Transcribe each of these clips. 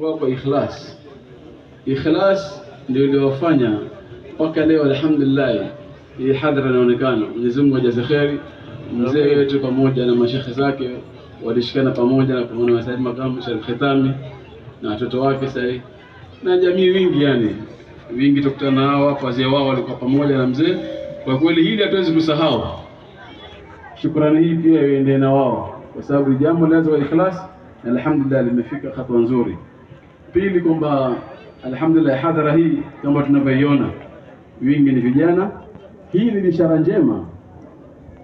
Kwa ikhlas ndio iliyofanya mpaka leo alhamdulillah hii hadhara inaonekana. Mwenyezi Mungu ajaze kheri. Mzee wetu pamoja na mashekhe zake walishikana pamoja na kumwona Said Makamu Sharif Khitami na watoto wake sasa na jamii wingi, yani wingi tukutana nao hapo, wazee wao walikuwa pamoja na mzee. Kwa kweli hili hatuwezi kusahau. Shukrani hii pia iende na wao kwa sababu jambo lazima ikhlas, na alhamdulillah limefika hatua nzuri. Pili kwamba alhamdulillah hadhara hii kama tunavyoiona wingi ni vijana, hii ni ishara njema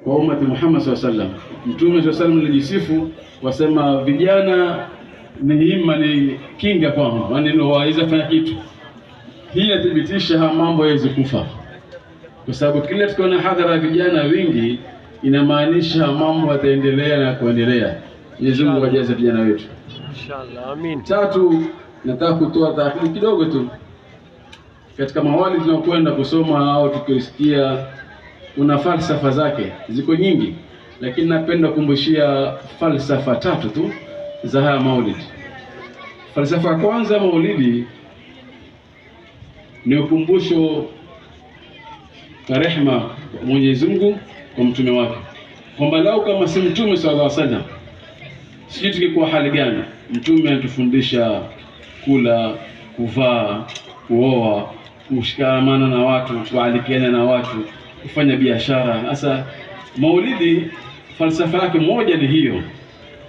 kwa umma Muhammad sallallahu alaihi wasallam. Mtume sallallahu alaihi wasallam alijisifu wasema vijana ni himma, ni kinga kwangu, yani ndio waweza fanya kitu. Hii inathibitisha mambo yaweze kufa, kwa sababu kila tukiona hadhara ya vijana wingi inamaanisha mambo yataendelea na kuendelea. Mwenyezi Mungu ajaze vijana wetu inshallah, amin. Tatu, nataka kutoa taarifa kidogo tu katika mawali tunakwenda kusoma au tukisikia, kuna falsafa zake ziko nyingi, lakini napenda kukumbushia falsafa tatu tu za haya maulid. Falsafa ya kwanza, maulidi ni ukumbusho wa rehema wa Mwenyezi Mungu kwa mtume wake, kwamba lau kama si mtume sallallahu alaihi wasallam sisi tungekuwa hali gani? Mtume anatufundisha kula, kuvaa, kuoa, kushikamana na watu, kualikiana na watu, kufanya biashara. Sasa maulidi falsafa yake moja ni hiyo,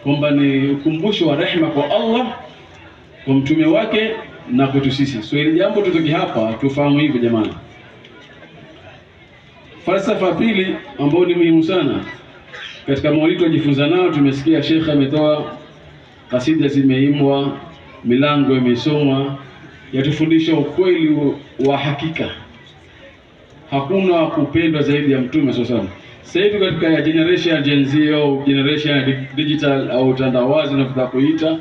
kwamba ni ukumbusho wa rehema kwa Allah, kwa mtume wake na kwetu sisi. So hili jambo tutoki hapa tufahamu hivyo jamani. Falsafa pili ambayo ni muhimu sana katika maulidi tujifunza nao, tumesikia Sheikh ametoa kasida zimeimbwa, milango imesomwa, yatufundisha ukweli wa hakika. Hakuna kupendwa zaidi ya mtume sallallahu alaihi wasallam. Sasa hivi katika generation Gen Z au generation digital au utandawazi unataka kuita,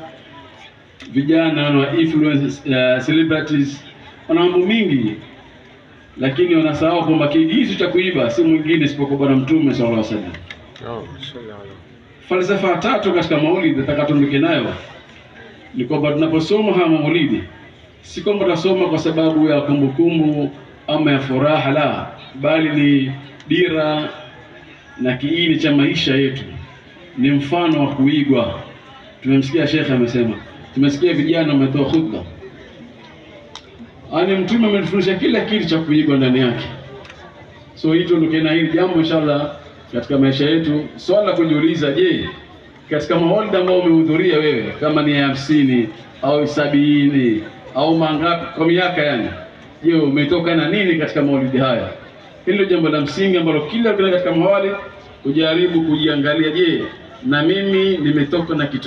vijana na influencers, celebrities, wana mambo mingi, lakini wanasahau kwamba kiigizo cha kuiba si mwingine isipokuwa bwana mtume sallallahu alaihi wasallam. Falsafa tatu katika maulidi nataka tuondoke nayo ni kwamba tunaposoma haya maulidi si kwamba tunasoma kwa sababu ya kumbukumbu ama ya furaha, la, bali ni dira na kiini cha maisha yetu, ni mfano wa kuigwa. Tumemsikia Sheikh amesema, tumesikia vijana wametoa khutba, ani mtume ametufundisha kila kitu cha kuigwa ndani yake. So hii tuondoke na hili jambo inshallah katika maisha yetu. Swala kujiuliza, je, katika maulidi ambao umehudhuria wewe, kama ni 50 au 70 au mangapi kwa miaka yani, je, umetoka na nini katika maulidi haya? Hilo jambo la msingi ambalo kila katika maulidi ujaribu kujiangalia, je, na mimi nimetoka na kitu